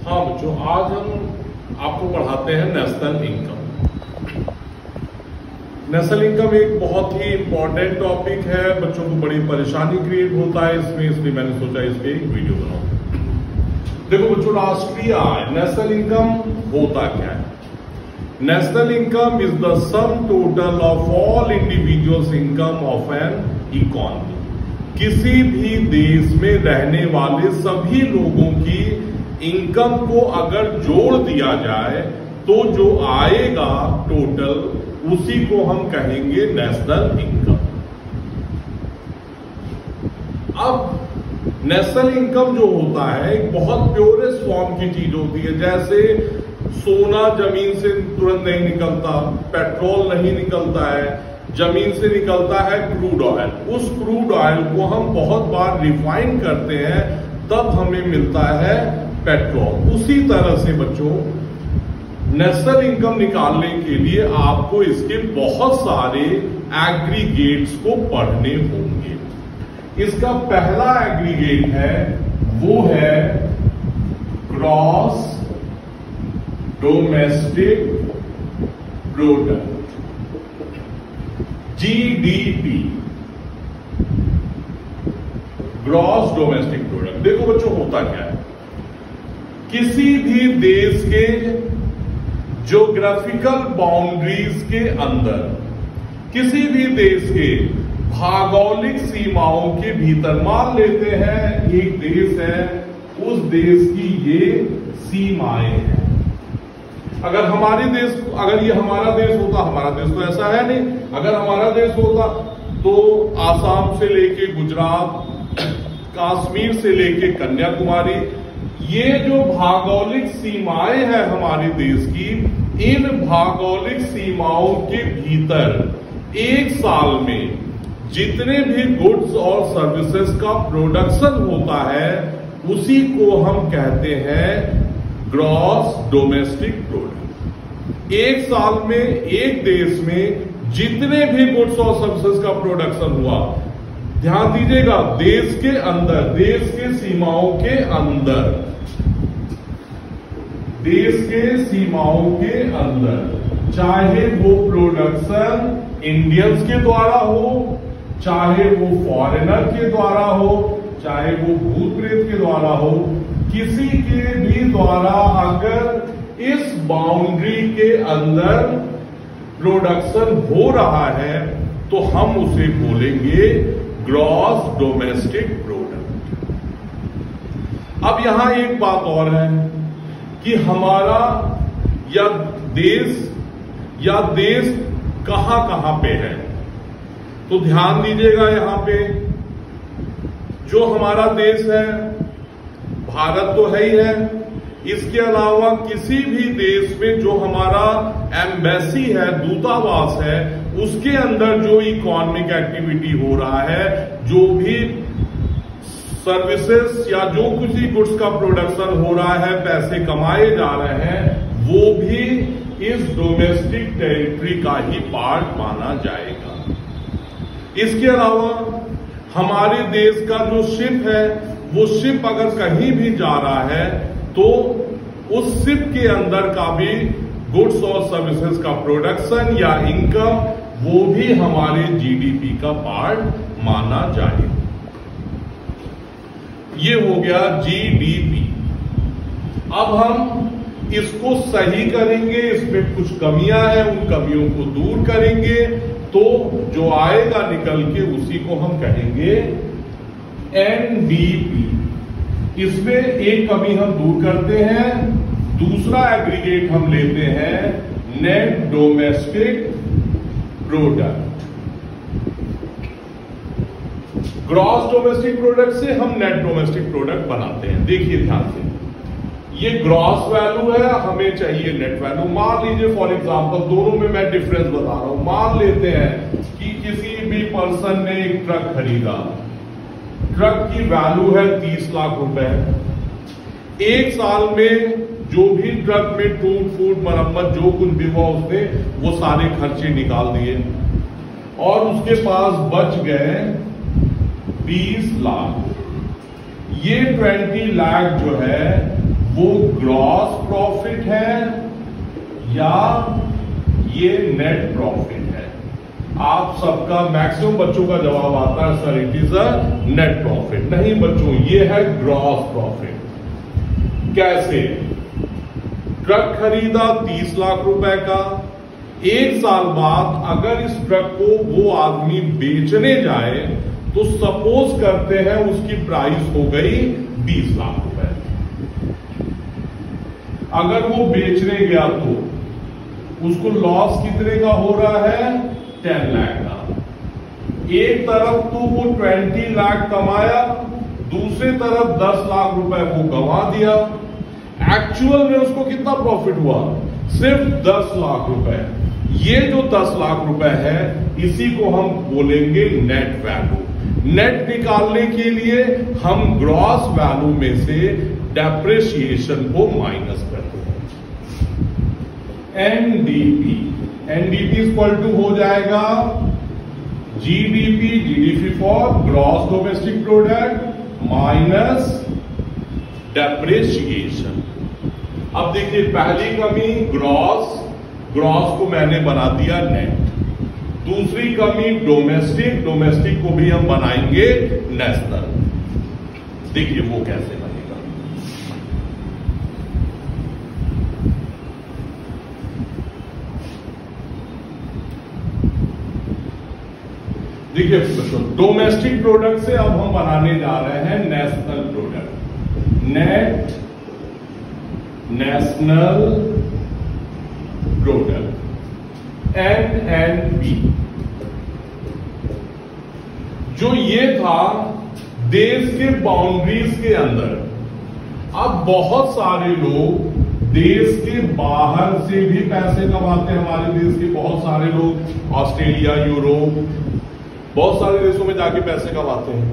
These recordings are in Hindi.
हाँ बच्चों, आज हम आपको पढ़ाते हैं नेशनल इनकम। नेशनल इनकम एक बहुत ही इंपॉर्टेंट टॉपिक है, बच्चों को बड़ी परेशानी क्रिएट होता है इसमें, इसलिए मैंने सोचा इस पे एक वीडियो बनाऊं। देखो बच्चों, राष्ट्रीय आय नेशनल इनकम होता क्या है? National income is the sum total of all individuals income of an economy. किसी भी देश में रहने वाले सभी लोगों की इनकम को अगर जोड़ दिया जाए तो जो आएगा टोटल, उसी को हम कहेंगे नेशनल इनकम। अब नेशनल इनकम जो होता है एक बहुत प्योरेस्ट फॉर्म की चीज होती है। जैसे सोना जमीन से तुरंत नहीं निकलता, पेट्रोल नहीं निकलता है, जमीन से निकलता है क्रूड ऑयल। उस क्रूड ऑयल को हम बहुत बार रिफाइन करते हैं, तब हमें मिलता है पेट्रोल। उसी तरह से बच्चों, नेशनल इनकम निकालने के लिए आपको इसके बहुत सारे एग्रीगेट्स को पढ़ने होंगे। इसका पहला एग्रीगेट है, वो है gross domestic product, GDP, gross domestic product. देखो बच्चों, होता क्या है, किसी भी देश के ज्योग्राफिकल बाउंड्रीज के अंदर, किसी भी देश के भौगोलिक सीमाओं के भीतर, मान लेते हैं एक देश है, उस देश की ये सीमाएं हैं। अगर ये हमारा देश होता, हमारा देश तो ऐसा है नहीं, अगर हमारा देश होता तो आसाम से लेके गुजरात, कश्मीर से लेके कन्याकुमारी, ये जो भौगोलिक सीमाएं हैं हमारे देश की, इन भौगोलिक सीमाओं के भीतर एक साल में जितने भी गुड्स और सर्विसेज का प्रोडक्शन होता है, उसी को हम कहते हैं ग्रॉस डोमेस्टिक प्रोडक्ट। एक साल में एक देश में जितने भी गुड्स और सर्विसेज का प्रोडक्शन हुआ, ध्यान दीजिएगा, देश के अंदर, देश के सीमाओं के अंदर, देश के सीमाओं के अंदर, चाहे वो प्रोडक्शन इंडियंस के द्वारा हो, चाहे वो फॉरेनर के द्वारा हो, चाहे वो भूत प्रेत के द्वारा हो, किसी के भी द्वारा अगर इस बाउंड्री के अंदर प्रोडक्शन हो रहा है तो हम उसे बोलेंगे ग्रॉस डोमेस्टिक प्रोडक्ट। अब यहां एक बात और है कि हमारा या देश कहां पे है, तो ध्यान दीजिएगा, यहां पे जो हमारा देश है, भारत तो है ही है, इसके अलावा किसी भी देश में जो हमारा एम्बेसी है, दूतावास है, उसके अंदर जो इकोनॉमिक एक्टिविटी हो रहा है, जो भी सर्विसेज या जो कुछ भी गुड्स का प्रोडक्शन हो रहा है, पैसे कमाए जा रहे हैं, वो भी इस डोमेस्टिक टेरिटरी का ही पार्ट माना जाएगा। इसके अलावा हमारे देश का जो शिप है, वो शिप अगर कहीं भी जा रहा है तो उस शिप के अंदर का भी गुड्स और सर्विसेज का प्रोडक्शन या इनकम, वो भी हमारे जीडीपी का पार्ट माना जाएगा। ये हो गया जीडीपी। अब हम इसको सही करेंगे, इसमें कुछ कमियां हैं, उन कमियों को दूर करेंगे, तो जो आएगा निकल के उसी को हम कहेंगे एनडीपी। इसमें एक कमी हम दूर करते हैं, दूसरा एग्रीगेट हम लेते हैं net domestic product. Gross domestic product से हम नेट डोमेस्टिक प्रोडक्ट बनाते हैं। देखिए ध्यान से, ये ग्रॉस वैल्यू है, हमें चाहिए नेट वैल्यू। मान लीजिए फॉर एग्जांपल, दोनों में मैं डिफरेंस बता रहा हूं। मान लेते हैं कि किसी भी पर्सन ने एक ट्रक खरीदा, ट्रक की वैल्यू है 30 लाख रुपए। एक साल में जो भी ट्रक में टूट फूट मरम्मत जो कुछ भी हुआ, उसने वो सारे खर्चे निकाल दिए और उसके पास बच गए 20 लाख। ये 20 लाख जो है वो ग्रॉस प्रॉफिट है या ये नेट प्रॉफिट है? आप सबका मैक्सिमम बच्चों का जवाब आता है sir it is a net profit. नहीं बच्चों, ये है ग्रॉस प्रॉफिट। कैसे? ट्रक खरीदा 30 लाख रुपए का, एक साल बाद अगर इस ट्रक को वो आदमी बेचने जाए तो सपोज करते हैं उसकी प्राइस हो गई 20 लाख रुपए। अगर वो बेचने गया तो उसको लॉस कितने का हो रहा है? 10 लाख का। एक तरफ तो वो 20 लाख कमाया, दूसरी तरफ 10 लाख रुपए वो गंवा दिया। एक्चुअल में उसको कितना प्रॉफिट हुआ? सिर्फ 10 लाख रुपए। ये जो 10 लाख रुपए है इसी को हम बोलेंगे नेट वैल्यू। नेट निकालने के लिए हम ग्रॉस वैल्यू में से डेप्रिसिएशन को माइनस करते हैं। एनडीपी, एनडीपी इक्वल टू हो जाएगा GDP, GDP for gross domestic product minus depreciation. अब देखिए पहली कमी ग्रॉस, ग्रॉस को मैंने बना दिया नेट। दूसरी कमी डोमेस्टिक, डोमेस्टिक को भी हम बनाएंगे नेशनल। देखिए वो कैसे बनेगा। देखिए डोमेस्टिक प्रोडक्ट से अब हम बनाने जा रहे हैं national product. Net national product NNP। जो ये था देश के बाउंड्रीज के अंदर। अब बहुत सारे लोग देश के बाहर से भी पैसे कमाते हैं। हमारे देश के बहुत सारे लोग ऑस्ट्रेलिया, यूरोप, बहुत सारे देशों में जाके पैसे कमाते हैं।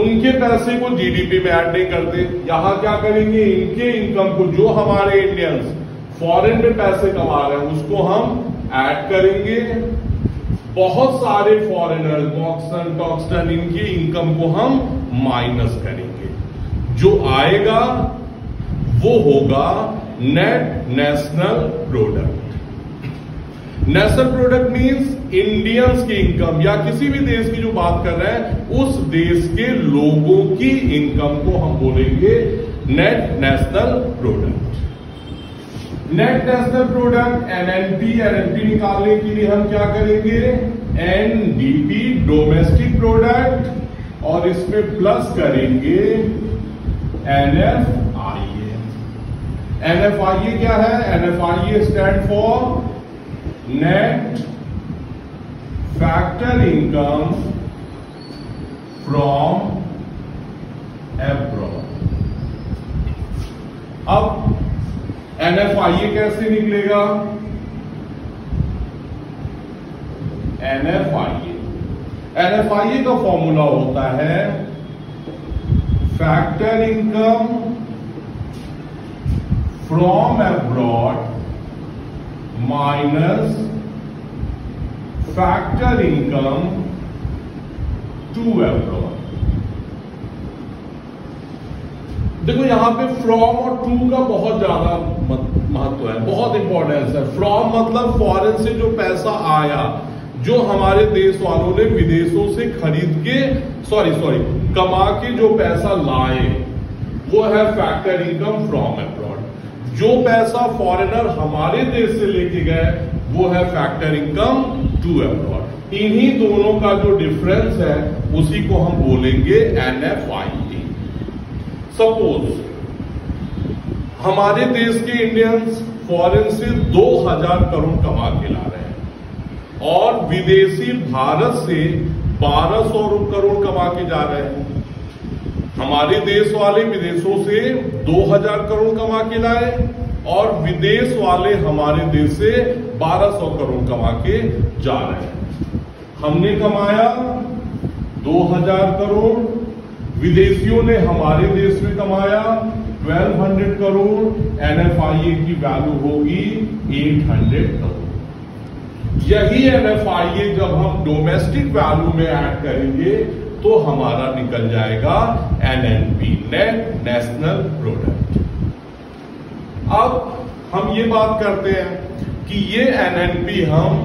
उनके पैसे को जीडीपी में ऐड नहीं करते। यहां क्या करेंगे? इनके इनकम को, जो हमारे इंडियंस फॉरेन में पैसे कमा रहे हैं उसको हम ऐड करेंगे। बहुत सारे फॉरेनर मॉक्सन, टॉक्सटन, इनकी इनकम को हम माइनस करेंगे। जो आएगा वो होगा net national product. National product means Indians की इनकम या किसी भी देश की जो बात कर रहे हैं उस देश के लोगों की इनकम को हम बोलेंगे net national product. Net national product NNP, NNP निकालने के लिए हम क्या करेंगे? एनडीपी डोमेस्टिक प्रोडक्ट और इसमें प्लस करेंगे एनएफआईए। एनएफआईए क्या है? NFIA stand for net factor income from abroad. अब एनएफआईए कैसे निकलेगा? एनएफआईए, एनएफआईए का फॉर्मूला होता है factor income from abroad minus factor income to abroad. देखो यहां पे फ्रॉम और टू का बहुत ज्यादा महत्व है, बहुत इंपॉर्टेंस है। फ्रॉम मतलब फॉरेन से जो पैसा आया, जो हमारे देश वालों ने विदेशों से खरीद के कमा के जो पैसा लाए, वो है फैक्टर इनकम फ्रॉम अब्रॉड। जो पैसा फॉरेनर हमारे देश से लेके गए वो है फैक्टर इनकम टू अब्रॉड। इन्हीं दोनों का जो डिफरेंस है उसी को हम बोलेंगे एनएफआईए। सपोज हमारे देश के इंडियंस फॉरेन से 2000 करोड़ कमा के ला रहे हैं और विदेशी भारत से 1200 करोड़ कमा के जा रहे हैं। हमारे देश वाले विदेशों से 2000 करोड़ कमा के लाए और विदेश वाले हमारे देश से 1200 करोड़ कमा के जा रहे हैं। हमने कमाया 2000 करोड़, विदेशियों ने हमारे देश में कमाया 1200 करोड़। एनएफआईए की वैल्यू होगी 800 करोड़। यही एनएफआईए जब हम डोमेस्टिक वैल्यू में ऐड करेंगे तो हमारा निकल जाएगा एनएनपी, नेट नेशनल प्रोडक्ट। अब हम ये बात करते हैं कि ये एनएनपी हम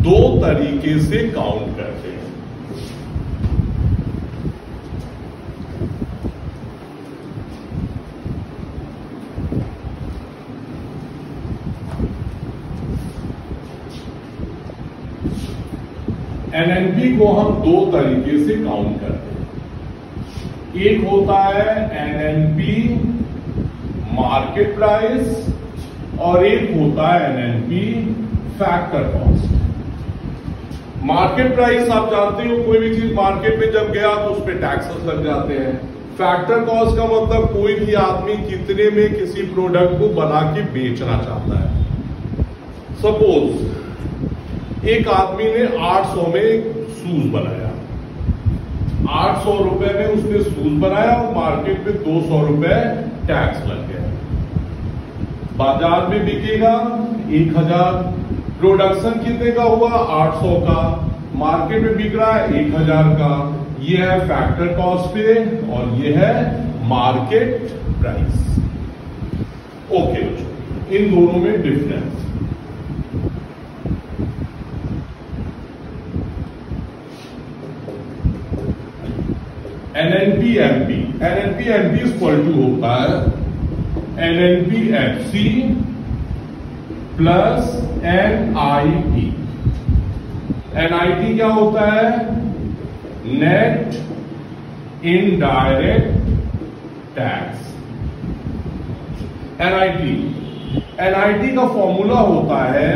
दो तरीके से काउंट करते हैं। एनएनपी को हम दो तरीके से काउंट करते हैं। एक होता है एनएनपी मार्केट प्राइस और एक होता है NNP factor cost. Market price आप जानते हो, कोई भी चीज मार्केट में जब गया तो उस पर टैक्सेस लग जाते हैं। फैक्टर कॉस्ट का मतलब कोई भी आदमी कितने में किसी प्रोडक्ट को बना के बेचना चाहता है। सपोज एक आदमी ने 800 में शूज बनाया, 800 रुपए में उसने शूज बनाया और मार्केट में 200 रुपए टैक्स लग गया। बाजार में बिकेगा 1000, प्रोडक्शन कितने का हुआ 800 का, मार्केट में बिक रहा है 1000 का। ये है फैक्टर कॉस्ट पे और ये है मार्केट प्राइस। ओके, इन दोनों में difference. NNP MP, NNP MP equal to होता है NNP FC plus NIT. NIT क्या होता है? Net indirect tax. NIT, NIT का फॉर्मूला होता है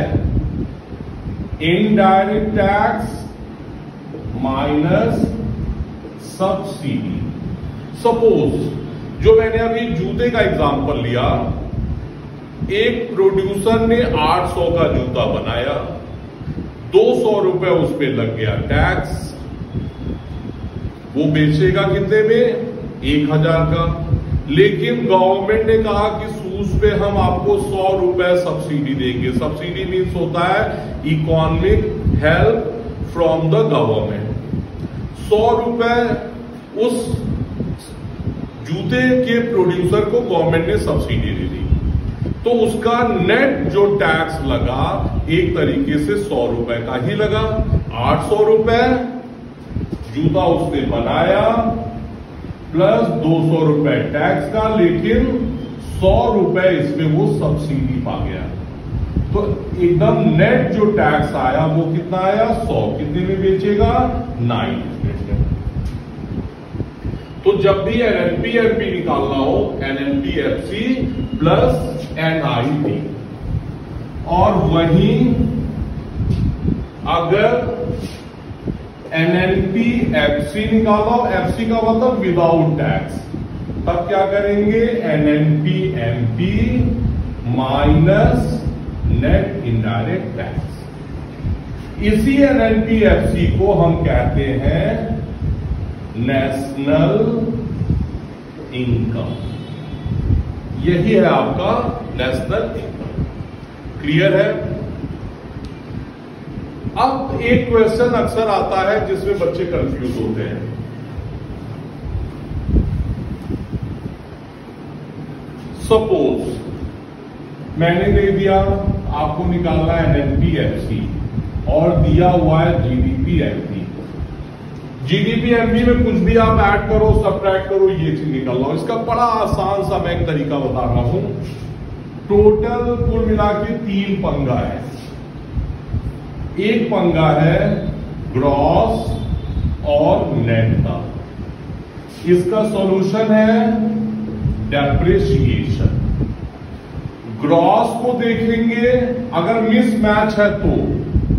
indirect tax minus subsidy. Suppose जो मैंने अभी जूते का एग्जांपल लिया, एक प्रोड्यूसर ने 800 का जूता बनाया, 200 रुपए उस पर लग गया टैक्स, वो बेचेगा कितने में? 1000 का। लेकिन गवर्नमेंट ने कहा कि शूज पे हम आपको 100 रुपए सब्सिडी देंगे। सब्सिडी मीन्स होता है economic help from the government. 100 रुपए उस जूते के प्रोड्यूसर को गवर्नमेंट ने सब्सिडी दे दी, तो उसका नेट जो टैक्स लगा एक तरीके से 100 रुपए का ही लगा। 800 रुपए जूता उसने बनाया प्लस 200 रुपए टैक्स का, लेकिन 100 रुपए इसमें वो सब्सिडी पा गया। तो एकदम नेट जो टैक्स आया वो कितना आया? 100। कितने में बेचेगा? 9। तो जब भी एनएनपी एमपी निकालना हो, एनएनपी एफसी प्लस एनआईटी, और वहीं अगर एनएनपी एफसी निकालो, एफसी का मतलब विदाउट टैक्स, तब क्या करेंगे? NNP MP minus net indirect tax. इसी एनएनपी एफसी को हम कहते हैं नेशनल इनकम। यही है आपका नेशनल इनकम। क्लियर है? अब एक क्वेश्चन अक्सर आता है जिसमें बच्चे कंफ्यूज होते हैं। सपोज मैंने दे दिया आपको निकालना है एनएनपी एफसी और दिया हुआ है जीडीपी एमपी। जीडीपी एमपी में कुछ भी आप ऐड करो, सब्ट्रैक्ट करो, ये चीज निकाल लो। इसका बड़ा आसान सा मैं एक तरीका बता रहा हूं। टोटल कुल मिला के 3 पंगा है। एक पंगा है ग्रॉस और नेट का। इसका सॉल्यूशन है डेप्रिसिएशन। ग्रॉस को देखेंगे, अगर मिसमैच है तो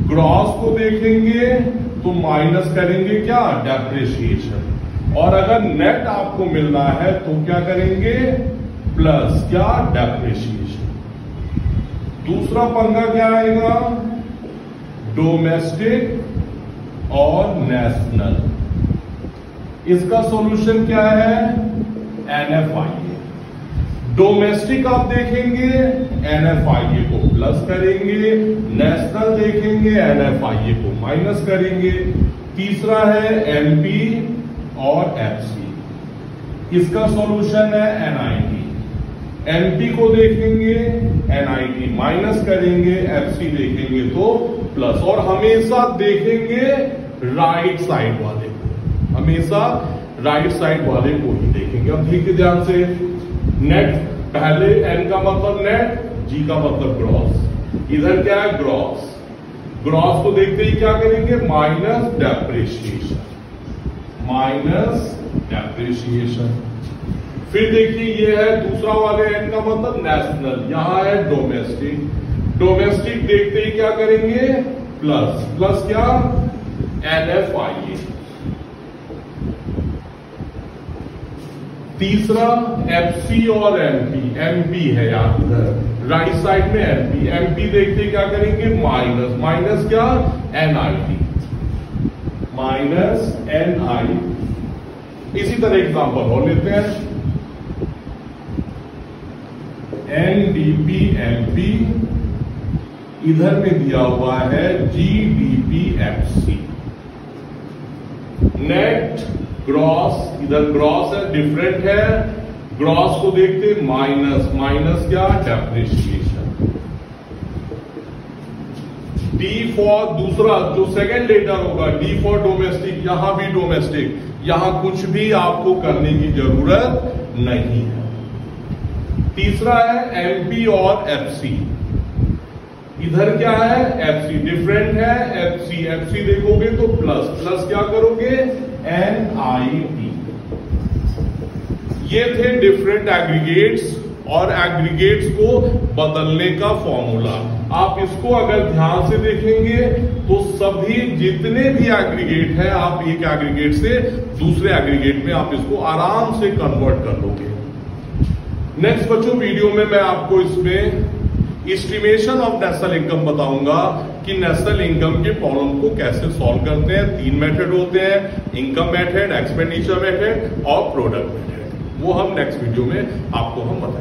ग्रॉस को देखेंगे तो माइनस करेंगे क्या? डेप्रिसिएशन। और अगर नेट आपको मिलना है तो क्या करेंगे? प्लस क्या? डेप्रिसिएशन। दूसरा पंगा क्या आएगा? डोमेस्टिक और नेशनल। इसका सॉल्यूशन क्या है? एनएफआईए। डोमेस्टिक आप देखेंगे, एनएफआईए को प्लस करेंगे, नेशनल देखेंगे, एनएफआईए को माइनस करेंगे। तीसरा है एमपी और एफसी। इसका सॉल्यूशन है एनआईटी। एनपी को देखेंगे एनआईटी माइनस करेंगे, एफसी देखेंगे तो प्लस, और हमेशा देखेंगे राइट साइड वाले को, हमेशा राइट साइड वाले को ही देखेंगे। अब देखिए ध्यान से, नेट पहले एन का मतलब नेट, जी का मतलब ग्रॉस, इधर क्या है ग्रॉस, ग्रॉस को देखते ही क्या करेंगे माइनस डेप्रिसिएशन, माइनस डेप्रिसिएशन। फिर देखिए ये है दूसरा वाले एन का मतलब नेशनल, यहां है डोमेस्टिक, डोमेस्टिक देखते ही क्या करेंगे प्लस, प्लस क्या एनएफआईए। तीसरा एफसी और एमपी, एमपी है यार इधर राइट साइड में एमपी, एमपी देखते ही क्या करेंगे माइनस, माइनस क्या एनआईटी, माइनस एनआई। इसी तरह एग्जांपल और लेते हैं, एनडीपी एमपी, इधर में दिया हुआ है जीडीपी एफसी, नेट ग्रॉस, इधर ग्रॉस है डिफरेंट है, ग्रॉस को देखते माइनस, माइनस क्या डेप्रिसिएशन। डी फॉर दूसरा जो सेकेंड लेटर होगा, डी फॉर डोमेस्टिक, यहां भी डोमेस्टिक, यहां कुछ भी आपको करने की जरूरत नहीं है। तीसरा है एमपी और एफसी, इधर क्या है एफसी डिफरेंट है, एफसी, एफसी देखोगे तो प्लस, प्लस क्या करोगे एनआईटी। ये थे डिफरेंट एग्रीगेट्स और एग्रीगेट्स को बदलने का फॉर्मूला। आप इसको अगर ध्यान से देखेंगे तो सभी जितने भी एग्रीगेट है, आप एक एग्रीगेट से दूसरे एग्रीगेट में आप इसको आराम से कन्वर्ट कर लोगे। नेक्स्ट बच्चों वीडियो में मैं आपको इसमें एस्टिमेशन ऑफ नेशनल इनकम बताऊंगा कि नेशनल इनकम के प्रॉब्लम को कैसे सॉल्व करते हैं। 3 मेथड होते हैं, इनकम मेथड, एक्सपेंडिचर मेथड और प्रोडक्ट मेथड। वो हम नेक्स्ट वीडियो में आपको हम बताएंगे।